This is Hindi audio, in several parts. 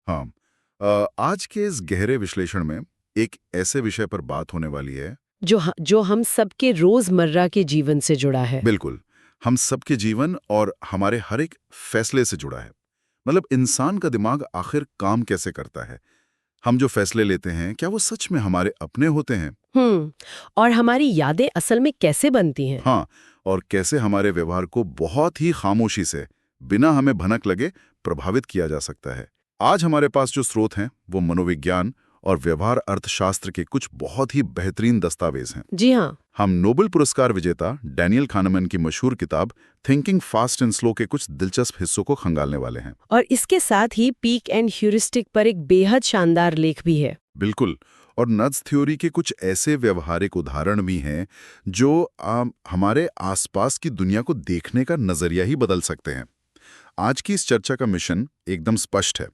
हाँ। आज के इस गहरे विश्लेषण में एक ऐसे विषय पर बात होने वाली है। जो हम सबके रोजमर्रा के जीवन से जुड़ा है। बिल्कुल। हम सबके जीवन और हमारे हर एक फैसले से जुड़ा है। मतलब इंसान का दिमाग आखिर काम कैसे करता है। हम जो फैसले लेते हैं क्या वो सच में हमारे अपने होते हैं। और हमारी यादें असल में कैसे बनती हैं? हाँ, और कैसे हमारे व्यवहार को बहुत ही खामोशी से, बिना हमें भनक लगे, प्रभावित किया जा सकता है। आज हमारे पास जो स्रोत हैं वो मनोविज्ञान और व्यवहार अर्थशास्त्र के कुछ बहुत ही बेहतरीन दस्तावेज हैं। जी हाँ। हम नोबेल पुरस्कार विजेता डैनियल kahneman की मशहूर किताब थिंकिंग फास्ट एंड स्लो के कुछ दिलचस्प हिस्सों को खंगालने वाले हैं। और इसके साथ ही पीक एंड ह्यूरिस्टिक पर एक बेहद शानदार लेख भी है। बिल्कुल। और नड्ज थ्योरी के कुछ ऐसे व्यवहारिक उदाहरण भी हैं जो हमारे आसपास की दुनिया को देखने का नजरिया ही बदल सकते हैं। आज की इस चर्चा का मिशन एकदम स्पष्ट है,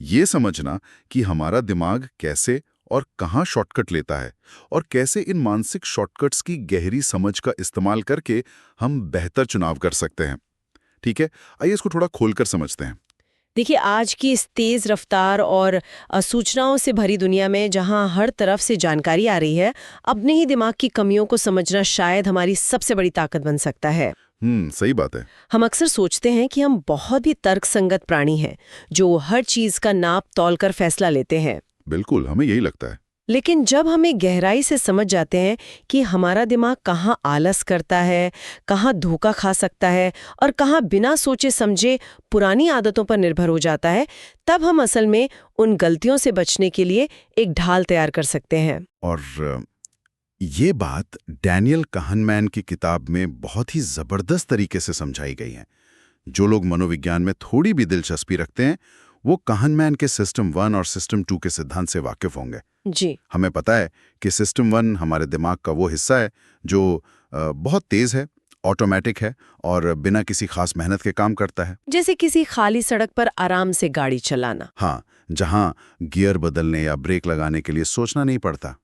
ये समझना कि हमारा दिमाग कैसे और कहाँ शॉर्टकट लेता है और कैसे इन मानसिक शॉर्टकट्स की गहरी समझ का इस्तेमाल करके हम बेहतर चुनाव कर सकते हैं। ठीक है, आइए इसको थोड़ा खोलकर समझते हैं। देखिए, आज की इस तेज रफ्तार और सूचनाओं से भरी दुनिया में जहां हर तरफ से जानकारी आ रही है, अपने ही दिमाग की कमियों को समझना शायद हमारी सबसे बड़ी ताकत बन सकता है। सही बात है। हम अक्सर सोचते हैं कि हम बहुत ही तर्कसंगत प्राणी हैं, जो हर चीज का नाप तौल कर फैसला लेते हैं। बिल्कुल, हमें यही लगता है। लेकिन जब हमें गहराई से समझ जाते हैं कि हमारा दिमाग कहाँ आलस करता है, कहाँ धोखा खा सकता है और कहाँ बिना सोचे समझे पुरानी आदतों पर निर्भर हो जाता है, तब हम असल में उन गलतियों से बचने के लिए एक ढाल तैयार कर सकते हैं। और ये बात डैनियल kahneman की किताब में बहुत ही जबरदस्त तरीके से समझाई गई है। जो लोग मनोविज्ञान में थोड़ी भी दिलचस्पी रखते हैं वो kahneman के सिस्टम 1 और सिस्टम 2 के सिद्धांत से वाकिफ होंगे। जी। हमें पता है कि सिस्टम 1 हमारे दिमाग का वो हिस्सा है जो बहुत तेज है, ऑटोमेटिक है और बिना किसी खास मेहनत के काम करता है। जैसे किसी खाली सड़क पर आराम से गाड़ी चलाना। हाँ, जहाँ गियर बदलने या ब्रेक लगाने के लिए सोचना नहीं पड़ता,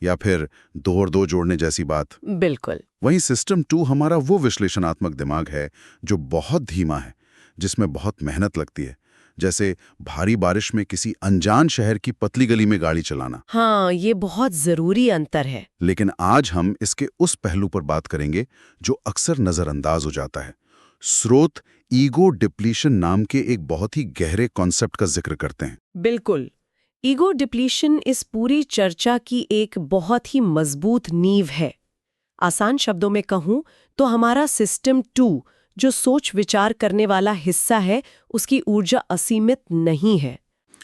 या फिर 2 और 2 जोड़ने जैसी बात। बिल्कुल। वहीं सिस्टम 2 हमारा वो विश्लेषणात्मक दिमाग है जो बहुत धीमा है, जिसमें बहुत मेहनत लगती है, जैसे भारी बारिश में किसी अनजान शहर की पतली गली में गाड़ी चलाना। हाँ, ये बहुत जरूरी अंतर है। लेकिन आज हम इसके उस पहलू पर बात करेंगे जो अक्सर नजरअंदाज हो जाता है। स्रोत ईगो डिप्लीशन नाम के एक बहुत ही गहरे कॉन्सेप्ट का जिक्र करते हैं। बिल्कुल। ईगो डिप्लीशन इस पूरी चर्चा की एक बहुत ही मजबूत नींव है। आसान शब्दों में कहूं तो हमारा सिस्टम 2, जो सोच विचार करने वाला हिस्सा है, उसकी ऊर्जा असीमित नहीं है।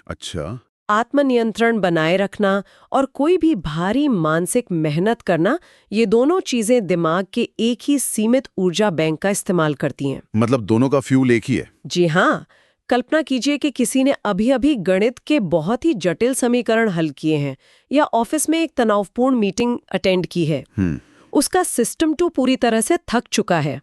अच्छा। आत्मनियंत्रण बनाए रखना और कोई भी भारी मानसिक मेहनत करना, ये दोनों चीजें दिमाग के एक ही सीमित ऊर्जा बैंक का इस्तेमाल करती हैं। मतलब दोनों का फ्यूल एक ही है। जी हाँ। कल्पना कीजिए कि किसी ने अभी-अभी गणित के बहुत ही जटिल समीकरण हल किए हैं या ऑफिस में एक तनावपूर्ण मीटिंग अटेंड की है। उसका सिस्टम 2 पूरी तरह से थक चुका है।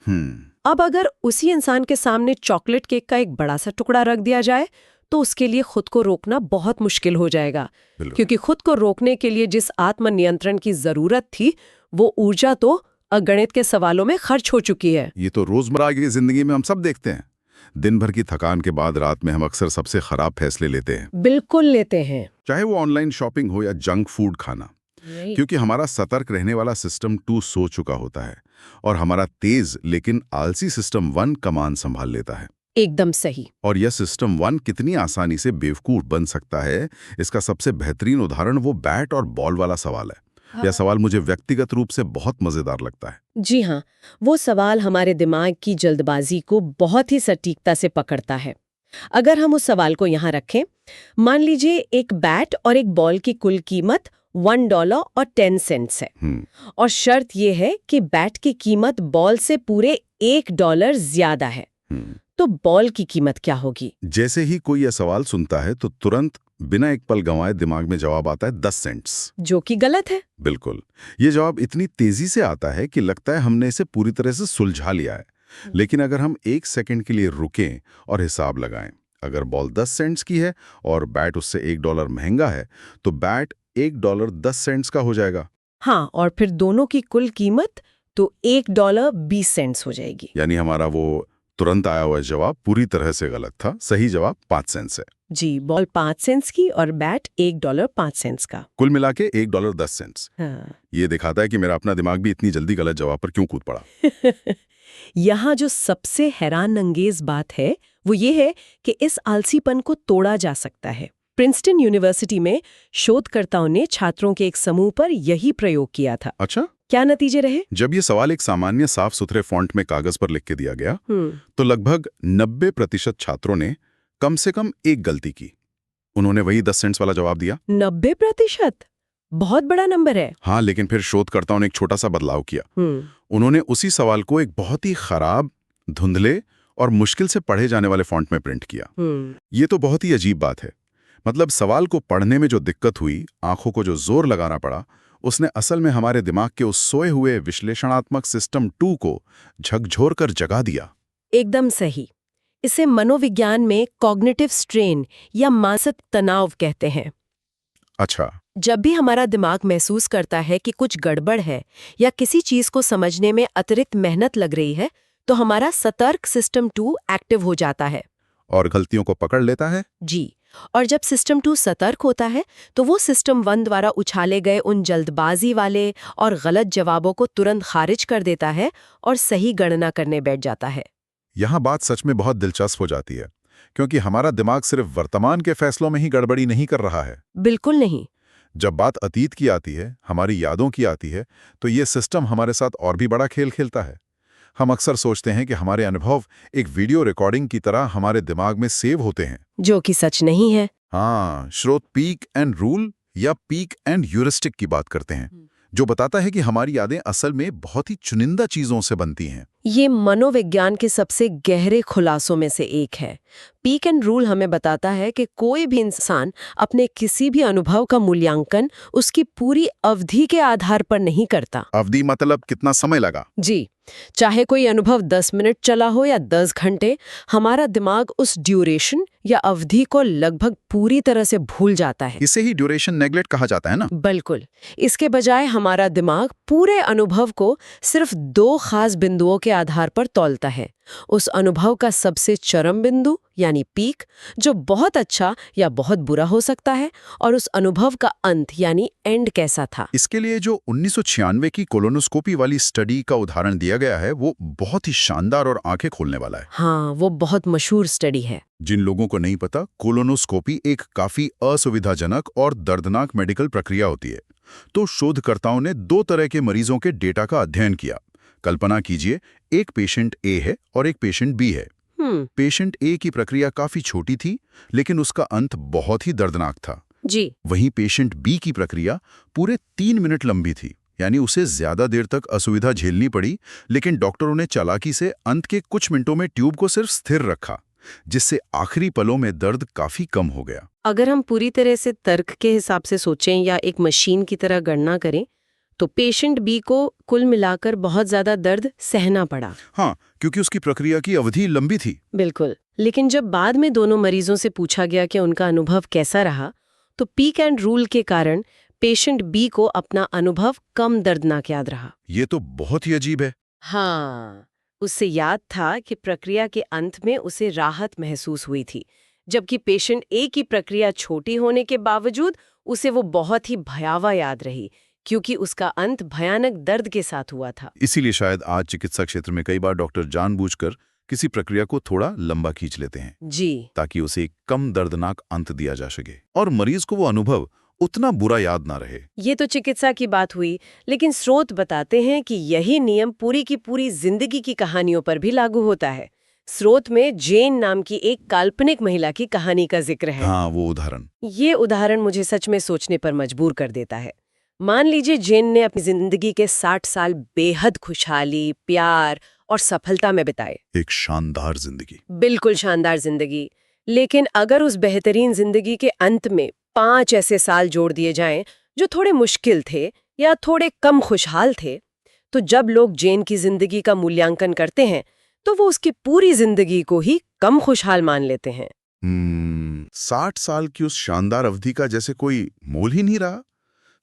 अब अगर उसी इंसान के सामने चॉकलेट केक का एक बड़ा सा टुकड़ा रख दिया जाए तो उसके लिए खुद को रोकना बहुत मुश्किल हो जाएगा, क्योंकि खुद को रोकने के लिए जिस आत्मनियंत्रण की जरूरत थी वो ऊर्जा तो अगणित के सवालों में खर्च हो चुकी है। ये तो रोजमर्रा की जिंदगी में हम सब देखते हैं। दिन भर की थकान के बाद रात में हम अक्सर सबसे खराब फैसले लेते हैं। बिल्कुल लेते हैं। चाहे वो ऑनलाइन शॉपिंग हो या जंक फूड खाना, क्योंकि हमारा सतर्क रहने वाला सिस्टम 2 सो चुका होता है और हमारा तेज लेकिन आलसी सिस्टम 1 कमान संभाल लेता है। एकदम सही। और यह सिस्टम 1 कितनी आसानी से बेवकूफ बन सकता है, इसका सबसे बेहतरीन उदाहरण वो बैट और बॉल वाला सवाल है। यह सवाल मुझे व्यक्तिगत रूप से बहुत मजेदार लगता है। जी हाँ, वो सवाल हमारे दिमाग की जल्दबाजी को बहुत ही सटीकता से पकड़ता है। अगर हम उस सवाल को यहाँ रखें, मान लीजिए एक बैट और एक बॉल की कुल कीमत $1.10 है और शर्त ये है कि बैट की कीमत बॉल से पूरे $1 ज्यादा है, तो बॉल की कीमत क्या होगी? जैसे ही कोई यह सवाल सुनता है तो तुरंत बिना एक पल गंवाए दिमाग में जवाब आता है 10 सेंट्स, जो कि गलत है। बिल्कुल। ये जवाब इतनी तेजी से आता है कि लगता है हमने इसे पूरी तरह से सुलझा लिया है। लेकिन अगर हम 1 सेकंड के लिए रुकें और हिसाब लगाएं, अगर बॉल 10 सेंट्स की है और बैट उससे $1 महंगा है, तो बैट $1.10 का हो जाएगा। हाँ, और फिर दोनों की कुल कीमत तो $1.20 हो जाएगी। यानी हमारा वो तुरंत आया हुआ जवाब पूरी तरह से गलत था। सही जवाब 5 सेंट्स है। जी, बॉल 5 सेंट्स की और बैट $1.05 का। कुल मिला के $1.10। हाँ। ये दिखाता है कि मेरा अपना दिमाग भी इतनी जल्दी गलत जवाब पर क्यों कूद पड़ा। यहाँ जो सबसे हैरान अंगेज बात है वो ये है कि इस आलसीपन को तोड़ा जा सकता है। प्रिंसटन यूनिवर्सिटी में शोधकर्ताओं ने छात्रों के एक समूह पर यही प्रयोग किया था। अच्छा, क्या नतीजे रहे? जब ये सवाल एक सामान्य साफ सुथरे फॉन्ट में कागज पर लिख के दिया गया तो लगभग 90% छात्रों ने कम से कम एक गलती की। उन्होंने वही 10 सेंट्स वाला जवाब दिया। 90%? बहुत बड़ा नंबर है। हाँ, लेकिन फिर शोधकर्ताओं ने एक छोटा सा बदलाव किया। उन्होंने उसी सवाल को एक बहुत ही खराब, धुंधले और मुश्किल से पढ़े जाने वाले फॉन्ट में प्रिंट किया। ये तो बहुत ही अजीब बात है। मतलब सवाल को पढ़ने में जो दिक्कत हुई, आंखों को जो जोर लगाना पड़ा, उसने असल में हमारे दिमाग के उस सोए हुए विश्लेषणात्मक सिस्टम 2 को झकझोर कर जगा दिया। एकदम सही। इसे मनोविज्ञान में कॉग्निटिव स्ट्रेन या मानसिक तनाव कहते हैं। अच्छा। जब भी हमारा दिमाग महसूस करता है कि कुछ गड़बड़ है या किसी चीज को समझने में अतिरिक्त मेहनत लग रही है, तो हमारा सतर्क सिस्टम 2 एक्टिव हो जाता है और गलतियों को पकड़ लेता है। जी। और जब सिस्टम 2 सतर्क होता है तो वो सिस्टम 1 द्वारा उछाले गए उन जल्दबाजी वाले और गलत जवाबों को तुरंत खारिज कर देता है और सही गणना करने बैठ जाता है। यहाँ बात सच में बहुत दिलचस्प हो जाती है, क्योंकि हमारा दिमाग सिर्फ वर्तमान के फैसलों में ही गड़बड़ी नहीं कर रहा है। बिल्कुल नहीं। जब बात अतीत की आती है, हमारी यादों की आती है, तो ये सिस्टम हमारे साथ और भी बड़ा खेल खेलता है। हम अक्सर सोचते हैं कि हमारे अनुभव एक वीडियो रिकॉर्डिंग की तरह हमारे दिमाग में सेव होते हैं, जो कि सच नहीं है। हाँ, स्रोत पीक एंड रूल या पीक एंड ह्यूरिस्टिक की बात करते हैं, जो बताता है कि हमारी यादें असल में बहुत ही चुनिंदा चीजों से बनती हैं। ये मनोविज्ञान के सबसे गहरे खुलासों में से एक है। पीक एंड रूल हमें बताता है कि कोई भी इंसान अपने किसी भी अनुभव का मूल्यांकन उसकी पूरी अवधि के आधार पर नहीं करता। अवधि मतलब कितना समय लगा? जी, चाहे कोई अनुभव 10 मिनट चला हो या 10 घंटे, हमारा दिमाग उस ड्यूरेशन या अवधि को लगभग पूरी तरह से भूल जाता है। इसे ही ड्यूरेशन नेग्लेक्ट कहा जाता है ना? बिल्कुल। इसके बजाय हमारा दिमाग पूरे अनुभव को सिर्फ 2 खास बिंदुओं के आधार पर तौलता है। उस अनुभव का सबसे चरम बिंदु यानी पीक, जो बहुत अच्छा या बहुत बुरा हो सकता है, और उस अनुभव का अंत यानी एंड कैसा था। इसके लिए जो 1996 की कोलोनोस्कोपी वाली स्टडी का उदाहरण दिया गया है, वो बहुत ही शानदार और आंखें खोलने वाला है। हाँ, वो बहुत मशहूर स्टडी है। जिन लोगों को नहीं पता, कोलोनोस्कोपी एक काफी असुविधाजनक और दर्दनाक मेडिकल प्रक्रिया होती है। तो शोधकर्ताओं ने 2 तरह के मरीजों के डेटा का अध्ययन किया। कल्पना कीजिए, एक पेशेंट ए है और एक पेशेंट बी है। पेशेंट ए की प्रक्रिया काफी छोटी थी, लेकिन उसका अंत बहुत ही दर्दनाक था। जी। वहीं पेशेंट बी की प्रक्रिया पूरे 3 मिनट लंबी थी, यानी उसे ज्यादा देर तक असुविधा झेलनी पड़ी, लेकिन डॉक्टरों ने चालाकी से अंत के कुछ मिनटों में ट्यूब को सिर्फ स्थिर रखा, जिससे आखिरी पलों में दर्द काफी कम हो गया। अगर हम पूरी तरह से तर्क के हिसाब से सोचें या एक मशीन की तरह गणना करें, तो पेशेंट बी को कुल मिलाकर बहुत ज्यादा दर्द सहना पड़ा। हाँ, क्योंकि उसकी प्रक्रिया की अवधि लंबी थी। बिल्कुल। लेकिन जब बाद में दोनों मरीजों से पूछा गया कि उनका अनुभव कैसा रहा, तो पीक एंड रूल के कारण पेशेंट बी को अपना अनुभव कम दर्दनाक याद रहा। ये तो बहुत ही अजीब है। हाँ, उससे याद था कि प्रक्रिया के अंत में उसे राहत महसूस हुई थी, जबकि पेशेंट ए की प्रक्रिया छोटी होने के बावजूद उसे वो बहुत ही भयावह याद रही, क्योंकि उसका अंत भयानक दर्द के साथ हुआ था। इसीलिए शायद आज चिकित्सा क्षेत्र में कई बार डॉक्टर जानबूझकर किसी प्रक्रिया को थोड़ा लंबा खींच लेते हैं जी, ताकि उसे एक कम दर्दनाक अंत दिया जा सके और मरीज को वो अनुभव उतना बुरा याद ना रहे। ये तो चिकित्सा की बात हुई, लेकिन स्रोत बताते हैं कि यही नियम पूरी की पूरी जिंदगी की कहानियों पर भी लागू होता है। स्रोत में जेन नाम की एक काल्पनिक महिला की कहानी का जिक्र है। हाँ, वो उदाहरण। ये उदाहरण मुझे सच में सोचने पर मजबूर कर देता है। मान लीजिए जेन ने अपनी जिंदगी के 60 साल बेहद खुशहाली, प्यार और सफलता में बिताए। एक शानदार जिंदगी। बिल्कुल शानदार जिंदगी। लेकिन अगर उस बेहतरीन जिंदगी के अंत में 5 ऐसे साल जोड़ दिए जाएं जो थोड़े मुश्किल थे या थोड़े कम खुशहाल थे, तो जब लोग जेन की जिंदगी का मूल्यांकन करते हैं तो वो उसकी पूरी जिंदगी को ही कम खुशहाल मान लेते हैं। 60 साल की उस शानदार अवधि का जैसे कोई मोल ही नहीं रहा।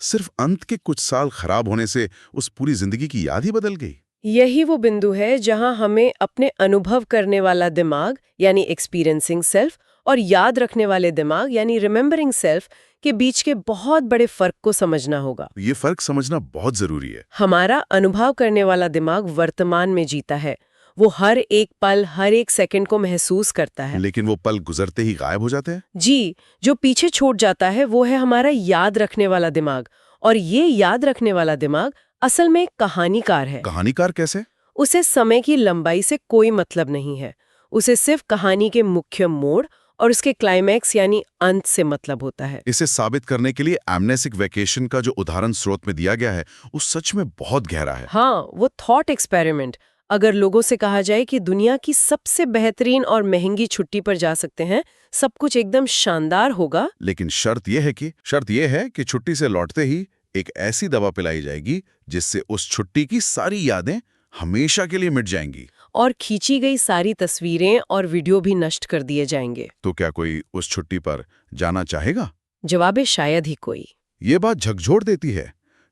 सिर्फ अंत के कुछ साल खराब होने से उस पूरी जिंदगी की याद ही बदल गई। यही वो बिंदु है जहां हमें अपने अनुभव करने वाला दिमाग यानी एक्सपीरियंसिंग सेल्फ और याद रखने वाले दिमाग यानी रिमेंबरिंग सेल्फ के बीच के बहुत बड़े फर्क को समझना होगा। ये फर्क समझना बहुत जरूरी है। हमारा अनुभव करने वाला दिमाग वर्तमान में जीता है। वो हर एक पल, हर एक सेकंड को महसूस करता है। लेकिन वो पल गुजरते ही गायब हो जाते हैं। जी, जो पीछे छूट जाता है वो है हमारा याद रखने वाला दिमाग। और ये याद रखने वाला दिमाग असल में एक कहानीकार है। कहानीकार कैसे? उसे समय की लंबाई से कोई मतलब नहीं है। उसे सिर्फ कहानी के मुख्य मोड़ और उसके क्लाइमैक्स यानी अंत से मतलब होता है। इसे साबित करने के लिए एमनेसिक वैकेशन का जो उदाहरण स्रोत में दिया गया है वो सच में बहुत गहरा है। हाँ, वो थॉट एक्सपेरिमेंट। अगर लोगों से कहा जाए कि दुनिया की सबसे बेहतरीन और महंगी छुट्टी पर जा सकते हैं, सब कुछ एकदम शानदार होगा। लेकिन शर्त यह है कि छुट्टी से लौटते ही एक ऐसी दवा पिलाई जाएगी जिससे उस छुट्टी की सारी यादें हमेशा के लिए मिट जाएंगी। और खींची गई सारी तस्वीरें और वीडियो भी नष्ट कर दिए जाएंगे। तो क्या कोई उस छुट्टी पर जाना चाहेगा? जवाब है शायद ही कोई। ये बात झकझोर देती है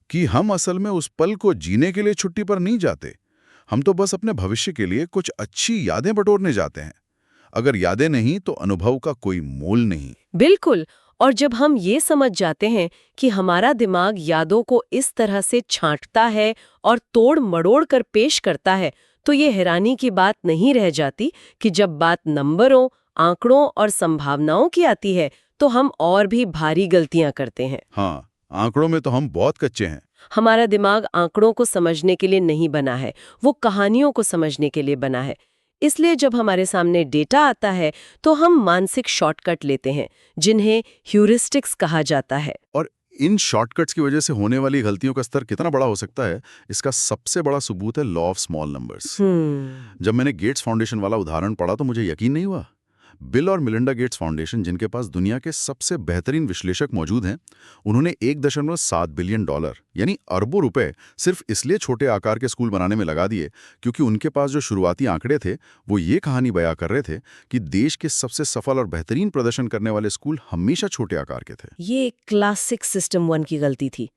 कि हम असल में उस पल को जीने के लिए छुट्टी पर नहीं जाते। हम तो बस अपने भविष्य के लिए कुछ अच्छी यादें बटोरने जाते हैं। अगर यादें नहीं तो अनुभव का कोई मोल नहीं। बिल्कुल। और जब हम ये समझ जाते हैं कि हमारा दिमाग यादों को इस तरह से छांटता है और तोड़ मड़ोड़ कर पेश करता है, तो ये हैरानी की बात नहीं रह जाती कि जब बात नंबरों, आंकड़ों और संभावनाओं की आती है तो हम और भी भारी गलतियां करते हैं। हाँ, आंकड़ों में तो हम बहुत कच्चे हैं। हमारा दिमाग आंकड़ों को समझने के लिए नहीं बना है, वो कहानियों को समझने के लिए बना है। इसलिए जब हमारे सामने डेटा आता है तो हम मानसिक शॉर्टकट लेते हैं, जिन्हें ह्यूरिस्टिक्स कहा जाता है। और इन शॉर्टकट्स की वजह से होने वाली गलतियों का स्तर कितना बड़ा हो सकता है, इसका सबसे बड़ा सबूत है लॉ ऑफ स्मॉल नंबर्स। जब मैंने गेट्स फाउंडेशन वाला उदाहरण पढ़ा तो मुझे यकीन नहीं हुआ। बिल और मिलिंडा गेट्स फाउंडेशन, जिनके पास दुनिया के सबसे बेहतरीन विश्लेषक मौजूद हैं, उन्होंने $1.7 बिलियन यानी अरबों रुपए सिर्फ इसलिए छोटे आकार के स्कूल बनाने में लगा दिए क्योंकि उनके पास जो शुरुआती आंकड़े थे वो ये कहानी बयां कर रहे थे कि देश के सबसे सफल और बेहतरीन प्रदर्शन करने वाले स्कूल हमेशा छोटे आकार के थे। ये क्लासिक सिस्टम 1 की गलती थी।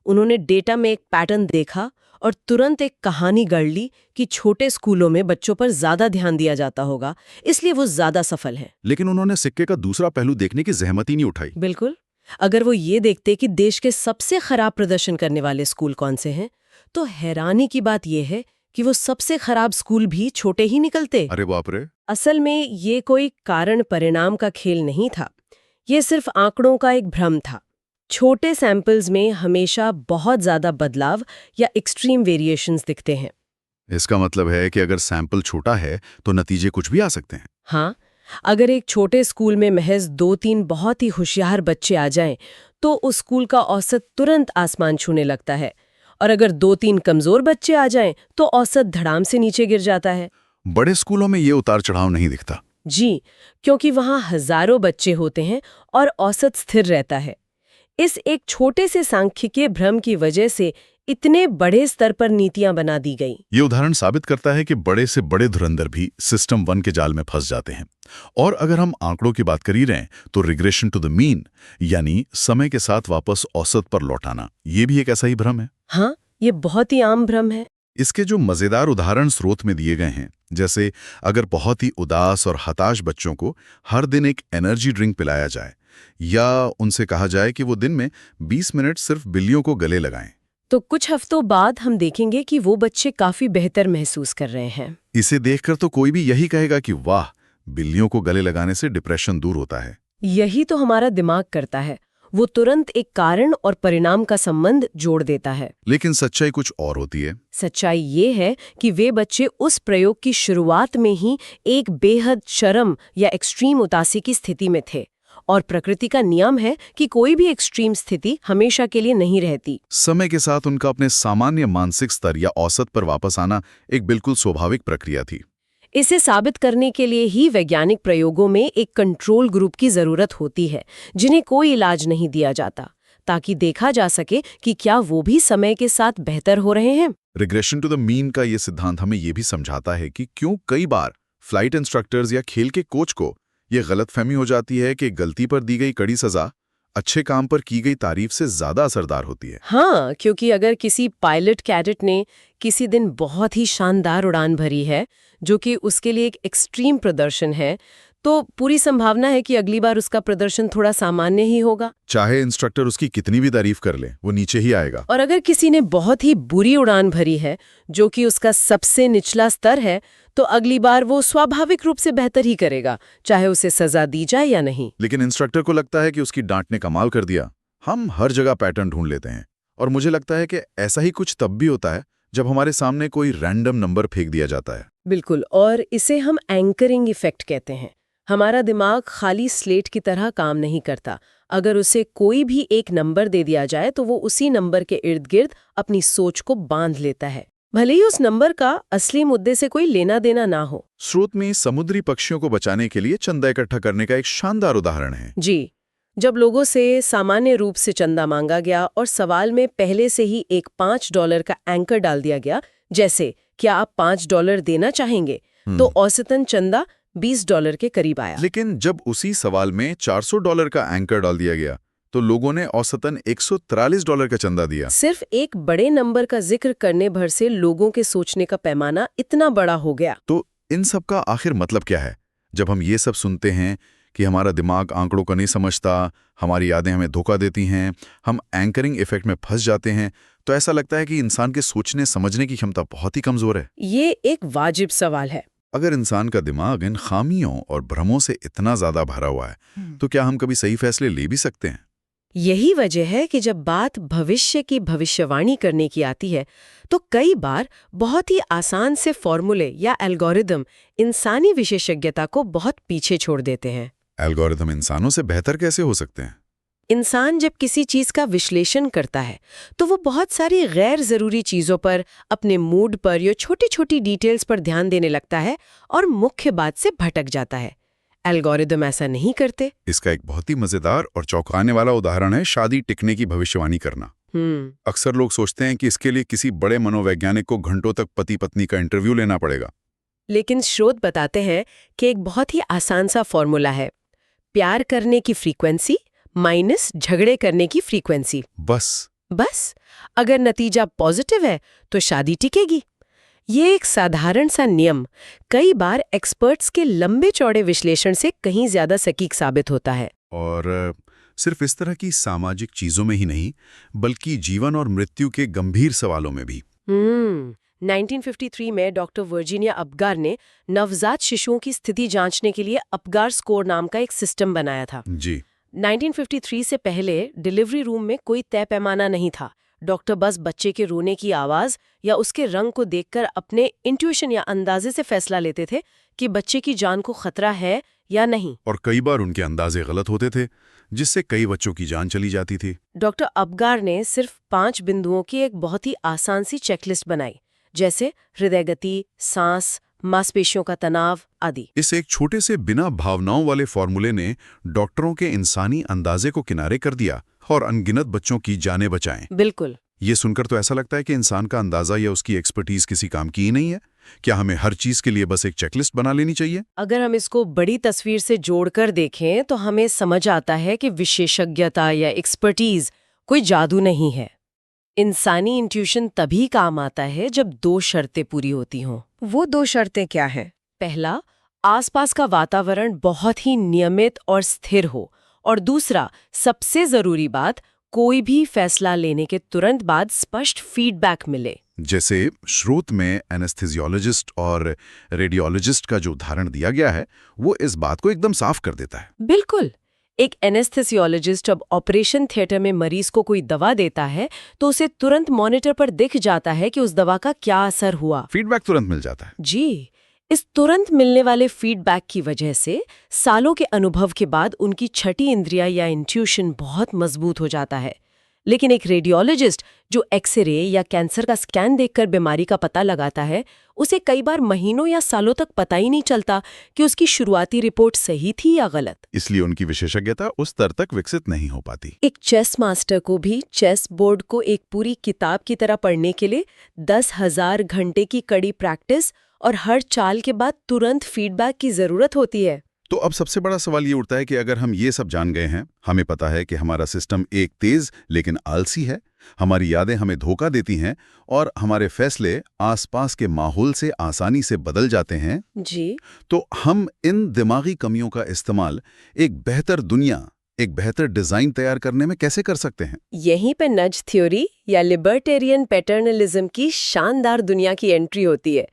उन्होंने डेटा में एक पैटर्न देखा और तुरंत एक कहानी गढ़ ली कि छोटे स्कूलों में बच्चों पर ज्यादा ध्यान दिया जाता होगा, इसलिए वो ज्यादा सफल हैं। लेकिन उन्होंने सिक्के का दूसरा पहलू देखने की जहमत ही नहीं उठाई। बिल्कुल। अगर वो ये देखते कि देश के सबसे खराब प्रदर्शन करने वाले स्कूल कौन से हैं, तो हैरानी की बात यह है कि वो सबसे खराब स्कूल भी छोटे ही निकलते। अरे बाप रे! असल में ये कोई कारण परिणाम का खेल नहीं था, ये सिर्फ आंकड़ों का एक भ्रम था। छोटे सैंपल्स में हमेशा बहुत ज्यादा बदलाव या एक्सट्रीम वेरिएशंस दिखते हैं। इसका मतलब है कि अगर सैंपल छोटा है तो नतीजे कुछ भी आ सकते हैं। हाँ, अगर एक छोटे स्कूल में महज 2-3 बहुत ही होशियार बच्चे आ जाएं, तो उस स्कूल का औसत तुरंत आसमान छूने लगता है। और अगर 2-3 कमजोर बच्चे आ जाएं, तो औसत धड़ाम से नीचे गिर जाता है। बड़े स्कूलों में ये उतार चढ़ाव नहीं दिखता। जी, क्योंकि वहां हजारों बच्चे होते हैं और औसत स्थिर रहता है। इस एक छोटे से सांख्यिकीय भ्रम की वजह से इतने बड़े स्तर पर नीतियां बना दी गई। ये उदाहरण साबित करता है कि बड़े से बड़े धुरंधर भी सिस्टम 1 के जाल में फंस जाते हैं। और अगर हम आंकड़ों की बात कर ही रहे हैं तो रिग्रेशन टू द मीन यानी समय के साथ वापस औसत पर लौटाना, ये भी एक ऐसा ही भ्रम है। हाँ, ये बहुत ही आम भ्रम है। इसके जो मजेदार उदाहरण स्रोत में दिए गए हैं, जैसे अगर बहुत ही उदास और हताश बच्चों को हर दिन एक एनर्जी ड्रिंक पिलाया जाए या उनसे कहा जाए कि वो दिन में 20 मिनट सिर्फ बिल्लियों को गले लगाएं, तो कुछ हफ्तों बाद हम देखेंगे कि वो बच्चे काफी बेहतर महसूस कर रहे हैं। इसे देखकर तो कोई भी यही कहेगा कि वाह, बिल्लियों को गले लगाने से डिप्रेशन दूर होता है। यही तो हमारा दिमाग करता है, वो तुरंत एक कारण और परिणाम का संबंध जोड़ देता है। लेकिन सच्चाई कुछ और होती है। सच्चाई ये है कि वे बच्चे उस प्रयोग की शुरुआत में ही एक बेहद चरम या एक्सट्रीम उदासी की स्थिति में थे, और प्रकृति का नियम है कि कोई भी एक्सट्रीम स्थिति हमेशा के लिए नहीं रहती। समय के साथ उनका अपने सामान्य मानसिक स्तर या औसत पर वापस आना एक बिल्कुल स्वाभाविक प्रक्रिया थी। इसे साबित करने के लिए ही वैज्ञानिक प्रयोगों में एक कंट्रोल ग्रुप की जरूरत होती है, जिन्हें कोई इलाज नहीं दिया जाता, ताकि देखा जा सके कि क्या वो भी समय के साथ बेहतर हो रहे हैं। रिग्रेशन टू द मीन का ये सिद्धांत हमें ये भी समझाता है कि क्यों कई बार फ्लाइट इंस्ट्रक्टर्स या खेल के कोच को ये गलतफहमी हो जाती है कि गलती पर दी गई कड़ी सजा अच्छे काम पर की गई तारीफ से ज्यादा असरदार होती है। हाँ, क्योंकि अगर किसी पायलट कैडेट ने किसी दिन बहुत ही शानदार उड़ान भरी है, जो कि उसके लिए एक एक्सट्रीम प्रदर्शन है, तो पूरी संभावना है कि अगली बार उसका प्रदर्शन थोड़ा सामान्य ही होगा। चाहे इंस्ट्रक्टर उसकी कितनी भी तारीफ कर ले, वो नीचे ही आएगा। और अगर किसी ने बहुत ही बुरी उड़ान भरी है, जो कि उसका सबसे निचला स्तर है, तो अगली बार वो स्वाभाविक रूप से बेहतर ही करेगा, चाहे उसे सजा दी जाए या नहीं। लेकिन इंस्ट्रक्टर को लगता है कि उसकी डांट ने कमाल कर दिया। हम हर जगह पैटर्न ढूंढ लेते हैं, और मुझे लगता है कि ऐसा ही कुछ तब भी होता है जब हमारे सामने कोई रैंडम नंबर फेंक दिया जाता है। बिल्कुल, और इसे हम एंकरिंग इफेक्ट कहते हैं। हमारा दिमाग खाली स्लेट की तरह काम नहीं करता। अगर उसे कोई भी एक नंबर दे दिया जाए तो वो उसी नंबर के इर्द गिर्द अपनी सोच को बांध लेता है, भले ही उस नंबर का असली मुद्दे से कोई लेना देना ना हो। स्रोत में समुद्री पक्षियों को बचाने के लिए चंदा इकट्ठा करने का एक शानदार उदाहरण है। जी, जब लोगों से सामान्य रूप से चंदा मांगा गया और सवाल में पहले से ही एक $5 का एंकर डाल दिया गया, जैसे क्या आप $5 देना चाहेंगे, तो औसतन चंदा $20 के करीब आया। लेकिन जब उसी सवाल में $400 का एंकर डाल दिया गया, तो लोगों ने औसतन $143 का चंदा दिया। सिर्फ एक बड़े नंबर का जिक्र करने भर से लोगों के सोचने का पैमाना इतना बड़ा हो गया। तो इन सब का आखिर मतलब क्या है? जब हम ये सब सुनते हैं कि हमारा दिमाग आंकड़ों को नहीं समझता, हमारी यादें हमें धोखा देती हैं, हम एंकरिंग इफेक्ट में फंस जाते हैं, तो ऐसा लगता है कि इंसान के सोचने समझने की क्षमता बहुत ही कमजोर है। ये एक वाजिब सवाल है। अगर इंसान का दिमाग इन खामियों और भ्रमों से इतना ज्यादा भरा हुआ है, तो क्या हम कभी सही फैसले ले भी सकते हैं? यही वजह है कि जब बात भविष्य की भविष्यवाणी करने की आती है, तो कई बार बहुत ही आसान से फॉर्मूले या एल्गोरिदम इंसानी विशेषज्ञता को बहुत पीछे छोड़ देते हैं। एल्गोरिदम इंसानों से बेहतर कैसे हो सकते हैं? इंसान जब किसी चीज का विश्लेषण करता है, तो वो बहुत सारी गैर जरूरी चीजों पर, अपने मूड पर या छोटी छोटी डिटेल्स पर ध्यान देने लगता है और मुख्य बात से भटक जाता है। एल्गोरिदम ऐसा नहीं करते। इसका एक बहुत ही मजेदार और चौंकाने वाला उदाहरण है शादी टिकने की भविष्यवाणी करना। अक्सर लोग सोचते हैं कि इसके लिए किसी बड़े मनोवैज्ञानिक को घंटों तक पति पत्नी का इंटरव्यू लेना पड़ेगा। लेकिन स्रोत बताते हैं कि एक बहुत ही आसान सा फॉर्मूला है, प्यार करने की फ्रीक्वेंसी माइनस झगड़े करने की फ्रीक्वेंसी। बस अगर नतीजा पॉजिटिव है तो शादी टिकेगी। ये एक साधारण सा नियम कई बार एक्सपर्ट्स के लंबे चौड़े विश्लेषण से कहीं ज्यादा सटीक साबित होता है। और सिर्फ इस तरह की सामाजिक चीजों में ही नहीं, बल्कि जीवन और मृत्यु के गंभीर सवालों में भी। 1953 में डॉक्टर वर्जीनिया अपगार ने नवजात शिशुओं की स्थिति जांचने के लिए अपगार स्कोर नाम का एक सिस्टम बनाया था। जी। 1953 से पहले डिलीवरी रूम में कोई तय पैमाना नहीं था। डॉक्टर बस बच्चे के रोने की आवाज या उसके रंग को देखकर अपने इंट्यूशन या अंदाजे से फैसला लेते थे कि बच्चे की जान को खतरा है या नहीं। और कई बार उनके अंदाजे गलत होते थे, जिससे कई बच्चों की जान चली जाती थी। डॉक्टर अपगार ने सिर्फ 5 बिंदुओं की एक बहुत ही आसान सी चेकलिस्ट बनाई, जैसे हृदय गति, सांस, मांसपेशियों का तनाव आदि। इस एक छोटे से बिना भावनाओं वाले फॉर्मूले ने डॉक्टरों के इंसानी अंदाजे को किनारे कर दिया और अनगिनत बच्चों की जानें बचाएं। बिल्कुल। ये सुनकर तो ऐसा लगता है कि इंसान का अंदाजा या उसकी एक्सपर्टीज किसी काम की ही नहीं है। क्या हमें हर चीज के लिए बस एक चेकलिस्ट बना लेनी चाहिए? अगर हम इसको बड़ी तस्वीर से जोड़कर देखें तो हमें समझ आता है कि विशेषज्ञता या एक्सपर्टीज कोई जादू नहीं है। इंसानी इंट्यूशन तभी काम आता है जब 2 शर्तें पूरी होती हों। वो 2 शर्तें क्या हैं? पहला, आसपास का वातावरण बहुत ही नियमित और स्थिर हो, और दूसरा, सबसे जरूरी बात, कोई भी फैसला लेने के तुरंत बाद स्पष्ट फीडबैक मिले। जैसे स्रोत में एनेस्थेसियोलॉजिस्ट और रेडियोलॉजिस्ट का जो उदाहरण दिया गया है, वो इस बात को एकदम साफ कर देता है। बिल्कुल। एक एनेस्थेसियोलॉजिस्ट जब ऑपरेशन थिएटर में मरीज को कोई दवा देता है तो उसे तुरंत मॉनिटर पर दिख जाता है कि उस दवा का क्या असर हुआ। फीडबैक तुरंत मिल जाता है। जी, इस तुरंत मिलने वाले फीडबैक की वजह से सालों के अनुभव के बाद उनकी छठी इंद्रिया या इंट्यूशन बहुत मजबूत हो जाता है। लेकिन एक रेडियोलॉजिस्ट जो एक्सरे या कैंसर का स्कैन देखकर बीमारी का पता लगाता है, उसे कई बार महीनों या सालों तक पता ही नहीं चलता कि उसकी शुरुआती रिपोर्ट सही थी या गलत। इसलिए उनकी विशेषज्ञता उस स्तर तक विकसित नहीं हो पाती। एक चेस मास्टर को भी चेस बोर्ड को एक पूरी किताब की तरह पढ़ने के लिए 10,000 घंटे की कड़ी प्रैक्टिस और हर चाल के बाद तुरंत फीडबैक की जरूरत होती है। तो अब सबसे बड़ा सवाल ये उठता है कि अगर हम ये सब जान गए हैं, हमें पता है कि हमारा सिस्टम एक तेज लेकिन आलसी है, हमारी यादें हमें धोखा देती हैं और हमारे फैसले आसपास के माहौल से आसानी से बदल जाते हैं, जी। तो हम इन दिमागी कमियों का इस्तेमाल एक बेहतर दुनिया, एक बेहतर डिजाइन तैयार करने में कैसे कर सकते हैं? यहीं पे नज थ्योरी या लिबर्टेरियन पैटर्नलिज्म की शानदार दुनिया की एंट्री होती है।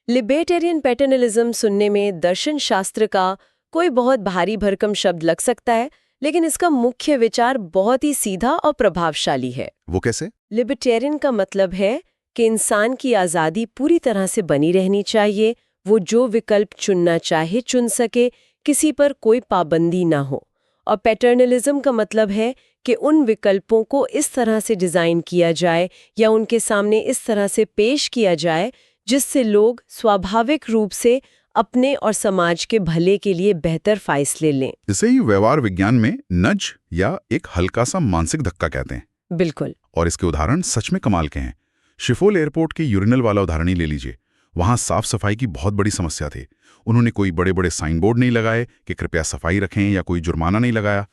लिबर्टेरियन पैटर्नलिज्म सुनने में दर्शन शास्त्र का कोई बहुत भारी भरकम शब्द लग सकता है, लेकिन इसका मुख्य विचार बहुत ही सीधा और प्रभावशाली है। वो कैसे? लिबर्टेरियन का मतलब है कि इंसान की आज़ादी पूरी तरह से बनी रहनी चाहिए, वो जो विकल्प चुनना चाहे चुन सके, किसी पर कोई पाबंदी ना हो। और पैटर्नलिज्म का मतलब है कि उन विकल्पों को इस तरह से डिज़ाइन किया जाए या उनके सामने इस तरह से पेश किया जाए जिससे लोग स्वाभाविक रूप से अपने और समाज के भले के लिए बेहतर फैसले लें। इसे ही व्यवहार विज्ञान में नज या एक हल्का सा मानसिक धक्का कहते हैं। बिल्कुल। और इसके उदाहरण सच में कमाल के हैं। शिफोल एयरपोर्ट के यूरिनल वाला उदाहरण ही ले लीजिए। वहां साफ सफाई की बहुत बड़ी समस्या थी। उन्होंने कोई बड़े बड़े साइन बोर्ड नहीं लगाए कि कृपया सफाई रखें या कोई जुर्माना नहीं लगाया।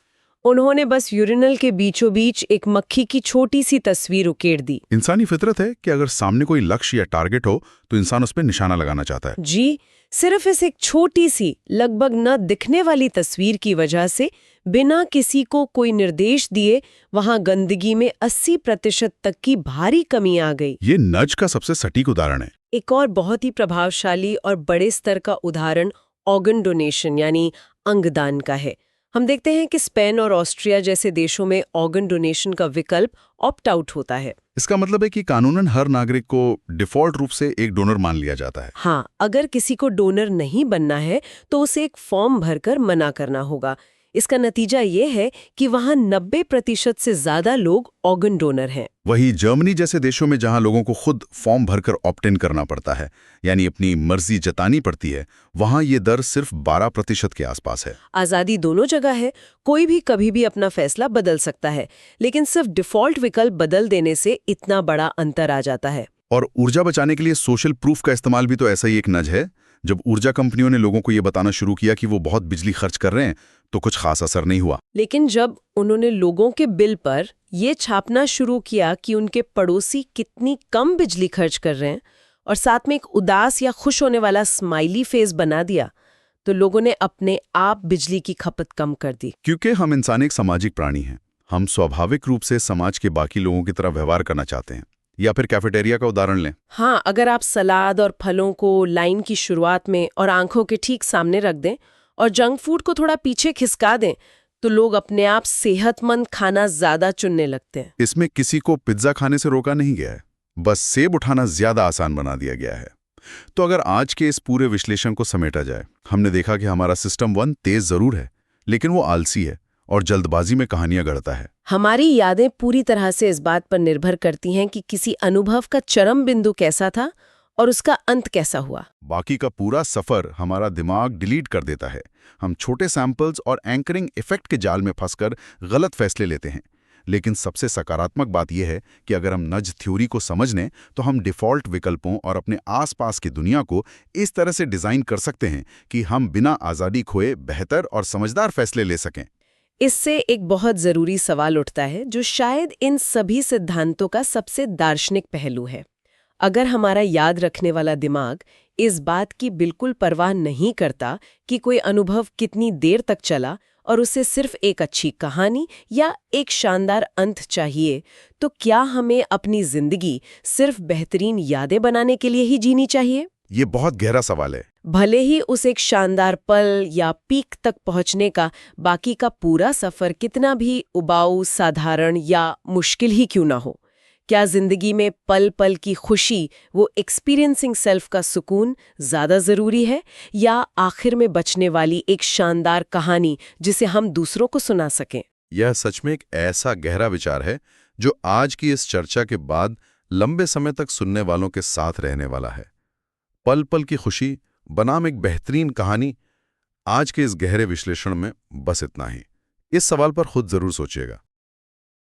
उन्होंने बस यूरिनल के बीचों बीच एक मक्खी की छोटी सी तस्वीर उकेर दी। इंसानी फितरत है कि अगर सामने कोई लक्ष्य या टारगेट हो तो इंसान उस पर निशाना लगाना चाहता है। जी, सिर्फ इस एक छोटी सी लगभग न दिखने वाली तस्वीर की वजह से बिना किसी को कोई निर्देश दिए वहां गंदगी में 80% तक की भारी कमी आ गई। ये नज का सबसे सटीक उदाहरण है। एक और बहुत ही प्रभावशाली और बड़े स्तर का उदाहरण ऑर्गन डोनेशन यानी अंगदान का है। हम देखते हैं कि स्पेन और ऑस्ट्रिया जैसे देशों में ऑर्गन डोनेशन का विकल्प ऑप्ट आउट होता है। इसका मतलब है कि कानूनन हर नागरिक को डिफॉल्ट रूप से एक डोनर मान लिया जाता है। हाँ, अगर किसी को डोनर नहीं बनना है तो उसे एक फॉर्म भरकर मना करना होगा। इसका नतीजा ये है कि वहाँ 90% से ज्यादा लोग ऑर्गन डोनर हैं। वही जर्मनी जैसे देशों में जहां लोगों को खुद फॉर्म भरकर ऑप्ट इन करना पड़ता है, यानी अपनी मर्जी जतानी पड़ती है, वहां ये दर सिर्फ 12% के आसपास है। आज़ादी दोनों जगह है, कोई भी कभी भी अपना फैसला बदल सकता है, लेकिन सिर्फ डिफॉल्ट विकल्प बदल देने से इतना बड़ा अंतर आ जाता है। और ऊर्जा बचाने के लिए सोशल प्रूफ का इस्तेमाल भी तो ऐसा ही एक नज है। जब ऊर्जा कंपनियों ने लोगों को ये बताना शुरू किया कि वो बहुत बिजली खर्च कर रहे हैं, तो कुछ खास असर नहीं हुआ। लेकिन जब उन्होंने लोगों के बिल पर ये छापना शुरू किया कि उनके पड़ोसी कितनी कम बिजली खर्च कर रहे हैं और साथ में एक उदास या खुश होने वाला स्माइली फेस बना दिया, तो लोगों ने अपने आप बिजली की खपत कम कर दी। क्योंकि हम इंसान एक सामाजिक प्राणी हैं, हम स्वाभाविक रूप से समाज के बाकी लोगों की तरह व्यवहार करना चाहते हैं। या फिर कैफेटेरिया का उदाहरण लें। हाँ, अगर आप सलाद और फलों को लाइन की शुरुआत में और आंखों के ठीक सामने रख दें और जंक फूड को थोड़ा पीछे खिसका दें, तो लोग अपने आप सेहतमंद खाना ज्यादा चुनने लगते हैं। इसमें किसी को पिज्जा खाने से रोका नहीं गया है, बस सेब उठाना ज्यादा आसान बना दिया गया है। तो अगर आज के इस पूरे विश्लेषण को समेटा जाए, हमने देखा कि हमारा सिस्टम 1 तेज जरूर है, लेकिन वो आलसी है और जल्दबाजी में कहानियां गढ़ता है। हमारी यादें पूरी तरह से इस बात पर निर्भर करती हैं कि किसी अनुभव का चरम बिंदु कैसा था और उसका अंत कैसा हुआ। बाकी का पूरा सफर हमारा दिमाग डिलीट कर देता है। हम छोटे सैंपल्स और एंकरिंग इफेक्ट के जाल में फंसकर गलत फैसले लेते हैं। लेकिन सबसे सकारात्मक बात यह है कि अगर हम नज थ्योरी को समझ लें, तो हम डिफ़ॉल्ट विकल्पों और अपने आसपास की दुनिया को इस तरह से डिज़ाइन कर सकते हैं कि हम बिना आज़ादी खोए बेहतर और समझदार फैसले ले सकें। इससे एक बहुत जरूरी सवाल उठता है, जो शायद इन सभी सिद्धांतों का सबसे दार्शनिक पहलू है। अगर हमारा याद रखने वाला दिमाग इस बात की बिल्कुल परवाह नहीं करता कि कोई अनुभव कितनी देर तक चला और उसे सिर्फ एक अच्छी कहानी या एक शानदार अंत चाहिए, तो क्या हमें अपनी जिंदगी सिर्फ बेहतरीन यादें बनाने के लिए ही जीनी चाहिए? ये बहुत गहरा सवाल है। भले ही उस एक शानदार पल या पीक तक पहुंचने का बाकी का पूरा सफर कितना भी उबाऊ, साधारण या मुश्किल ही क्यों ना हो, क्या जिंदगी में पल पल की खुशी, वो एक्सपीरियंसिंग सेल्फ का सुकून ज्यादा जरूरी है, या आखिर में बचने वाली एक शानदार कहानी जिसे हम दूसरों को सुना सकें? यह सच में एक ऐसा गहरा विचार है जो आज की इस चर्चा के बाद लंबे समय तक सुनने वालों के साथ रहने वाला है। पल पल की खुशी बनाम एक बेहतरीन कहानी। आज के इस गहरे विश्लेषण में बस इतना ही। इस सवाल पर खुद जरूर सोचिएगा।